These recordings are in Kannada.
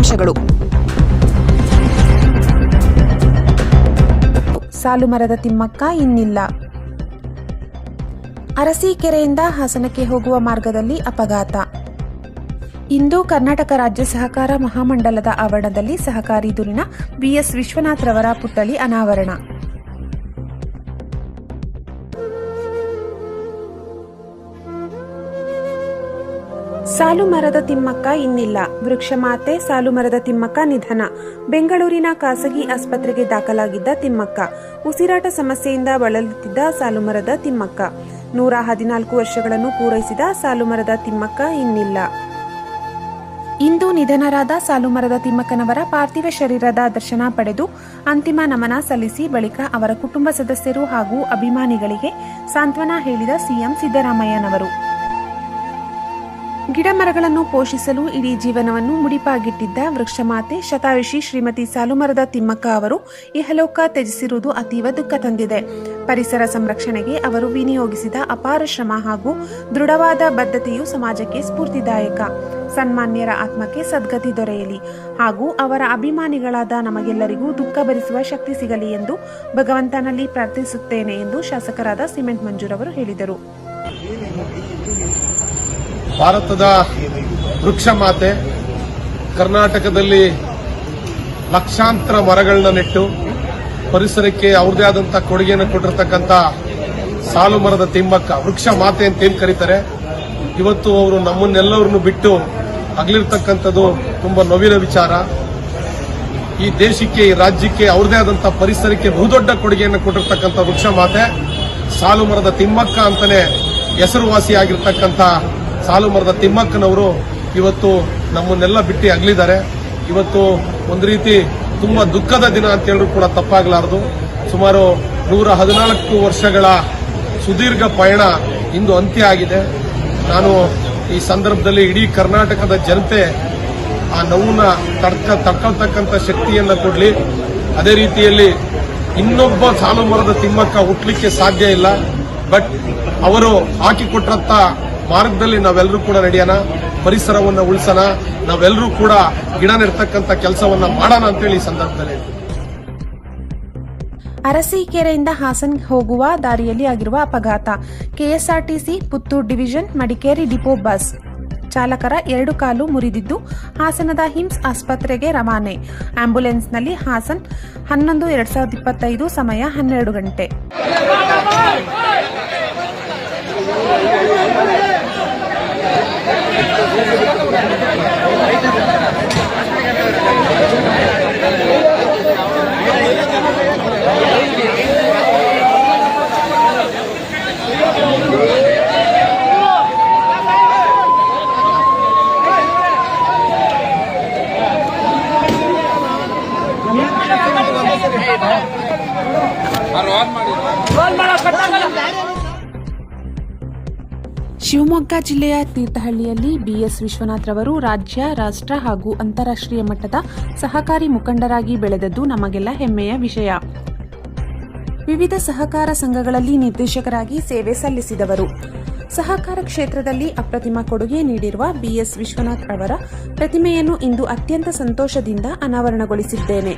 ಮುಖ್ಯಾಂಶಗಳು. ಸಾಲುಮರದ ತಿಮ್ಮಕ್ಕ ಇನ್ನಿಲ್ಲ. ಅರಸೀಕೆರೆಯಿಂದ ಹಾಸನಕ್ಕೆ ಹೋಗುವ ಮಾರ್ಗದಲ್ಲಿ ಅಪಘಾತ. ಇಂದು ಕರ್ನಾಟಕ ರಾಜ್ಯ ಸಹಕಾರ ಮಹಾಮಂಡಲದ ಆವರಣದಲ್ಲಿ ಸಹಕಾರಿ ಧುರೀಣ ಬಿಎಸ್ ವಿಶ್ವನಾಥ್ ರವರ ಪುತ್ಥಳಿ ಅನಾವರಣ. ಸಾಲುಮರದ ತಿಮ್ಮಕ್ಕ ಇನ್ನಿಲ್ಲ. ವೃಕ್ಷಮಾತೆ ಸಾಲುಮರದ ತಿಮ್ಮಕ್ಕ ನಿಧನ. ಬೆಂಗಳೂರಿನ ಖಾಸಗಿ ಆಸ್ಪತ್ರೆಗೆ ದಾಖಲಾಗಿದ್ದ ತಿಮ್ಮಕ್ಕ. ಉಸಿರಾಟ ಸಮಸ್ಯೆಯಿಂದ ಬಳಲುತ್ತಿದ್ದ ಸಾಲುಮರದ ತಿಮ್ಮಕ್ಕ. 114 ವರ್ಷಗಳನ್ನು ಪೂರೈಸಿದ ಸಾಲುಮರದ ತಿಮ್ಮಕ್ಕ ಇನ್ನಿಲ್ಲ. ಇಂದು ನಿಧನರಾದ ಸಾಲುಮರದ ತಿಮ್ಮಕ್ಕನವರ ಪಾರ್ಥಿವ ಶರೀರದ ದರ್ಶನ ಪಡೆದು ಅಂತಿಮ ನಮನ ಸಲ್ಲಿಸಿ ಬಳಿಕ ಅವರ ಕುಟುಂಬ ಸದಸ್ಯರು ಹಾಗೂ ಅಭಿಮಾನಿಗಳಿಗೆ ಸಾಂತ್ವನ ಹೇಳಿದ ಸಿಎಂ ಸಿದ್ದರಾಮಯ್ಯನವರು. ಗಿಡಮರಗಳನ್ನು ಪೋಷಿಸಲು ಇಡೀ ಜೀವನವನ್ನು ಮುಡಿಪಾಗಿಟ್ಟಿದ್ದ ವೃಕ್ಷಮಾತೆ ಶತಾಯುಷಿ ಶ್ರೀಮತಿ ಸಾಲುಮರದ ತಿಮ್ಮಕ್ಕ ಅವರು ಇಹಲೋಕ ತ್ಯಜಿಸಿರುವುದು ಅತೀವ ದುಃಖ ತಂದಿದೆ. ಪರಿಸರ ಸಂರಕ್ಷಣೆಗೆ ಅವರು ವಿನಿಯೋಗಿಸಿದ ಅಪಾರ ಶ್ರಮ ಹಾಗೂ ದೃಢವಾದ ಬದ್ಧತೆಯು ಸಮಾಜಕ್ಕೆ ಸ್ಫೂರ್ತಿದಾಯಕ. ಸನ್ಮಾನ್ಯರ ಆತ್ಮಕ್ಕೆ ಸದ್ಗತಿ ದೊರೆಯಲಿ ಹಾಗೂ ಅವರ ಅಭಿಮಾನಿಗಳಾದ ನಮಗೆಲ್ಲರಿಗೂ ದುಃಖ ಭರಿಸುವ ಶಕ್ತಿ ಸಿಗಲಿ ಎಂದು ಭಗವಂತನಲ್ಲಿ ಪ್ರಾರ್ಥಿಸುತ್ತೇನೆ ಎಂದು ಶಾಸಕರಾದ ಸಿಮೆಂಟ್ ಮಂಜೂರವರು ಹೇಳಿದರು. ಭಾರತದ ವೃಕ್ಷ ಮಾತೆ ಕರ್ನಾಟಕದಲ್ಲಿ ಲಕ್ಷಾಂತರ ಮರಗಳನ್ನ ನೆಟ್ಟು ಪರಿಸರಕ್ಕೆ ಅವ್ರದೇ ಆದಂತಹ ಕೊಡುಗೆಯನ್ನು ಕೊಟ್ಟಿರ್ತಕ್ಕಂಥ ಸಾಲು ಮರದ ತಿಮ್ಮಕ್ಕ ವೃಕ್ಷ ಮಾತೆ ಅಂತ ಏನ್ ಕರೀತಾರೆ. ಇವತ್ತು ಅವರು ನಮ್ಮನ್ನೆಲ್ಲರನ್ನು ಬಿಟ್ಟು ಅಗಲಿರ್ತಕ್ಕಂಥದ್ದು ತುಂಬಾ ನೋವಿನ ವಿಚಾರ. ಈ ದೇಶಕ್ಕೆ ಈ ರಾಜ್ಯಕ್ಕೆ ಅವ್ರದೇ ಆದಂತಹ ಪರಿಸರಕ್ಕೆ ಬಹುದೊಡ್ಡ ಕೊಡುಗೆಯನ್ನು ಕೊಟ್ಟಿರ್ತಕ್ಕಂಥ ವೃಕ್ಷ ಮಾತೆ ಸಾಲು ಮರದ ತಿಮ್ಮಕ್ಕ ಅಂತಾನೆ ಹೆಸರುವಾಸಿಯಾಗಿರ್ತಕ್ಕಂಥ ಸಾಲು ಮರದ ತಿಮ್ಮಕ್ಕನವರು ಇವತ್ತು ನಮ್ಮನ್ನೆಲ್ಲ ಬಿಟ್ಟು ಅಗಲಿದ್ದಾರೆ. ಇವತ್ತು ಒಂದು ರೀತಿ ತುಂಬಾ ದುಃಖದ ದಿನ ಅಂತ ಹೇಳಿದ್ರು ಕೂಡ ತಪ್ಪಾಗಲಾರದು. ಸುಮಾರು 114 ವರ್ಷಗಳ ಸುದೀರ್ಘ ಪಯಣ ಇಂದು ಅಂತ್ಯ ಆಗಿದೆ. ನಾನು ಈ ಸಂದರ್ಭದಲ್ಲಿ ಇಡೀ ಕರ್ನಾಟಕದ ಜನತೆ ಆ ನೋವನ್ನ ತಡ್ಕೊಳ್ತಕ್ಕಂಥ ಶಕ್ತಿಯನ್ನ ಕೊಡ್ಲಿ. ಅದೇ ರೀತಿಯಲ್ಲಿ ಇನ್ನೊಬ್ಬ ಸಾಲು ಮರದ ತಿಮ್ಮಕ್ಕ ಹುಟ್ಟಲಿಕ್ಕೆ ಸಾಧ್ಯ ಇಲ್ಲ. ಬಟ್ ಅವರು ಹಾಕಿಕೊಟ್ಟಂತ ಮಾರ್ಗದಲ್ಲಿ ನಾವೆಲ್ಲರೂ ಕೂಡ ನಡೆಯೋಣ, ಪರಿಸರವನ್ನು ಉಳಿಸೋಣ, ನಾವೆಲ್ಲರೂ ಕೂಡ ಗಿಡ ನೆಡ್ತಕ್ಕಂಥ ಕೆಲಸವನ್ನ ಮಾಡೋಣ ಅಂತೇಳಿ ಈ ಸಂದರ್ಭದಲ್ಲಿ. ಅರಸೀಕೆರೆಯಿಂದ ಹಾಸನ್ ಹೋಗುವ ದಾರಿಯಲ್ಲಿ ಆಗಿರುವ ಅಪಘಾತ. KSRTC Puttur division Madikeri depot bus ಚಾಲಕರ 2 ಕಾಲು ಮುರಿದಿದ್ದು ಹಾಸನದ ಹಿಮ್ಸ್ ಆಸ್ಪತ್ರೆಗೆ ರವಾನೆ. ಆಂಬ್ಯುಲೆನ್ಸ್ನಲ್ಲಿ ಹಾಸನ್ 11/2025 ಸಮಯ 12 ಗಂಟೆ. ಶಿವಮೊಗ್ಗ ಜಿಲ್ಲೆಯ ತೀರ್ಥಹಳ್ಳಿಯಲ್ಲಿ ಬಿಎಸ್ ವಿಶ್ವನಾಥ್ ರವರು ರಾಜ್ಯ, ರಾಷ್ಟ್ರ ಹಾಗೂ ಅಂತಾರಾಷ್ಟ್ರೀಯ ಮಟ್ಟದ ಸಹಕಾರಿ ಮುಖಂಡರಾಗಿ ಬೆಳೆದದ್ದು ನಮಗೆಲ್ಲ ಹೆಮ್ಮೆಯ ವಿಷಯ. ವಿವಿಧ ಸಹಕಾರ ಸಂಘಗಳಲ್ಲಿ ನಿರ್ದೇಶಕರಾಗಿ ಸೇವೆ ಸಲ್ಲಿಸಿದವರು. ಸಹಕಾರ ಕ್ಷೇತ್ರದಲ್ಲಿ ಅಪ್ರತಿಮ ಕೊಡುಗೆ ನೀಡಿರುವ ಬಿಎಸ್ ವಿಶ್ವನಾಥ್ ಅವರ ಪ್ರತಿಮೆಯನ್ನು ಇಂದು ಅತ್ಯಂತ ಸಂತೋಷದಿಂದ ಅನಾವರಣಗೊಳಿಸಿದ್ದೇನೆ.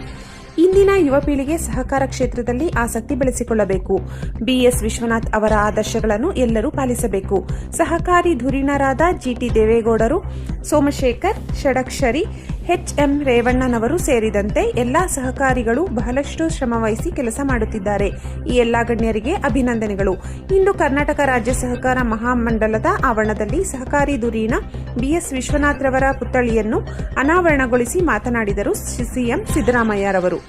ಇಂದಿನ ಯುವ ಪೀಳಿಗೆ ಸಹಕಾರ ಕ್ಷೇತ್ರದಲ್ಲಿ ಆಸಕ್ತಿ ಬೆಳೆಸಿಕೊಳ್ಳಬೇಕು. ಬಿಎಸ್ ವಿಶ್ವನಾಥ್ ಅವರ ಆದರ್ಶಗಳನ್ನು ಎಲ್ಲರೂ ಪಾಲಿಸಬೇಕು. ಸಹಕಾರಿ ಧುರೀಣರಾದ ಜಿಟಿ ದೇವೇಗೌಡರು, ಸೋಮಶೇಖರ್, ಷಡಕ್ಷರಿ, ಎಚ್ಎಂ ರೇವಣ್ಣನವರು ಸೇರಿದಂತೆ ಎಲ್ಲಾ ಸಹಕಾರಿಗಳು ಬಹಳಷ್ಟು ಶ್ರಮವಹಿಸಿ ಕೆಲಸ ಮಾಡುತ್ತಿದ್ದಾರೆ. ಈ ಎಲ್ಲಾ ಗಣ್ಯರಿಗೆ ಅಭಿನಂದನೆಗಳು. ಇಂದು ಕರ್ನಾಟಕ ರಾಜ್ಯ ಸಹಕಾರ ಮಹಾಮಂಡಲದ ಆವರಣದಲ್ಲಿ ಸಹಕಾರಿ ಧುರೀಣ ಬಿಎಸ್ ವಿಶ್ವನಾಥ್ ರವರ ಪುತ್ಥಳಿಯನ್ನು ಅನಾವರಣಗೊಳಿಸಿ ಮಾತನಾಡಿದರು ಸಿಎಂ ಸಿದ್ದರಾಮಯ್ಯರವರು.